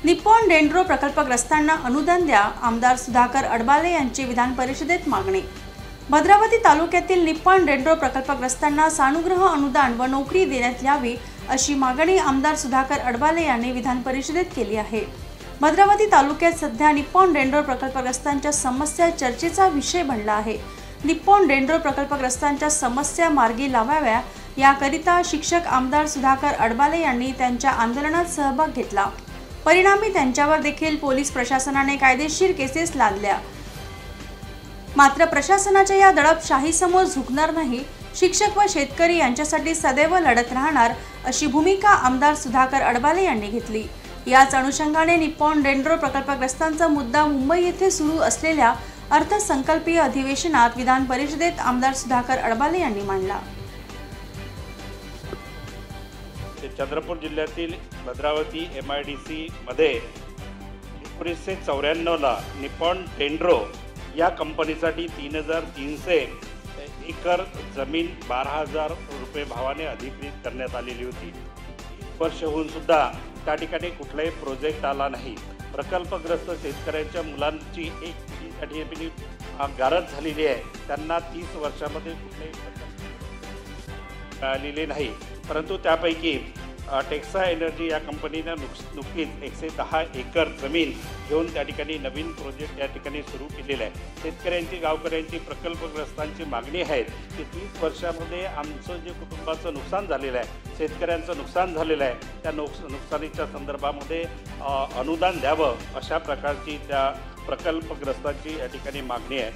Nippon dendro प्रकल्पग्रस्तांना अनुदान द्या, आमदार सुधाकर अडबाले यांची विधान परिषदेत मागणी। भद्रावती तालुक्यातील निप्पॉन डेंड्रो प्रकल्पग्रस्तांना सानुग्रह अनुदान व नोकरी देण्यात यावी अशी मागणी आमदार सुधाकर अडबाले यांनी विधान परिषदेत केली आहे। भद्रावती तालुक्यात सध्या निप्पॉन डेंड्रो प्रकल्पग्रस्तांच्या समस्या चर्चेचा विषय बनला आहे। निप्पॉन डेंड्रो प्रकल्पग्रस्तांच्या समस्या मार्गी लावाव्या याकरिता शिक्षक आमदार सुधाकर अडबाले यांनी त्यांच्या आंदोलनात सहभाग घेतला। परिणामी त्यांच्यावर देखील पोलीस प्रशासनाने कायदेशीर केसेस लादल्या। मात्र प्रशासनाच्या या दडपशाहीसमोर झुकणार नाही। शिक्षक व शेतकरी यांच्यासाठी सदैव लढत राहणार अशी भूमिका आमदार सुधाकर अडबाले यांनी घेतली। याच अनुषंगाने निप्पॉन डेंड्रो प्रकल्पग्रस्तांचा मुद्दा मुंबई येथे सुरू असलेल्या अर्थसंकल्पीय अधिवेशनात विधान परिषदेत आमदार सुधाकर अडबाले यांनी मांडला। चंद्रपूर जिल्ह्यातील भद्रावती MIDC मध्ये 1994 ला निप्पॉन डेंड्रो या कंपनीसाठी 3300 एकर जमीन 12,000 रुपये भावाने अधिकृत करण्यात आलेली होती। वर्ष होऊन सुद्धा त्या ठिकाणी कुठलाही प्रोजेक्ट आला नाही। प्रकल्पग्रस्त शेतकऱ्यांच्या मुलांची एक ठिकाणी गारज झालेली आहे। त्यांना 30 वर्षामध्ये कुठलेही प्रकल्प मिळालेले नाही। परंतु त्यापैकी टेक्सा एनर्जी या कंपनीने नुकतीच 110 एकर जमीन घेऊन त्या ठिकाणी नवीन प्रोजेक्ट या ठिकाणी सुरू केलेला आहे। शेतकऱ्यांची, गावकऱ्यांची, प्रकल्पग्रस्तांची मागणी आहे की 30 वर्षामध्ये आमचं जे कुटुंबाचं नुकसान झालेलं आहे, शेतकऱ्यांचं नुकसान झालेलं आहे, त्या नुकसानीच्या संदर्भामध्ये अनुदान द्यावं अशा प्रकारची त्या प्रकल्पग्रस्तांची या ठिकाणी मागणी आहे।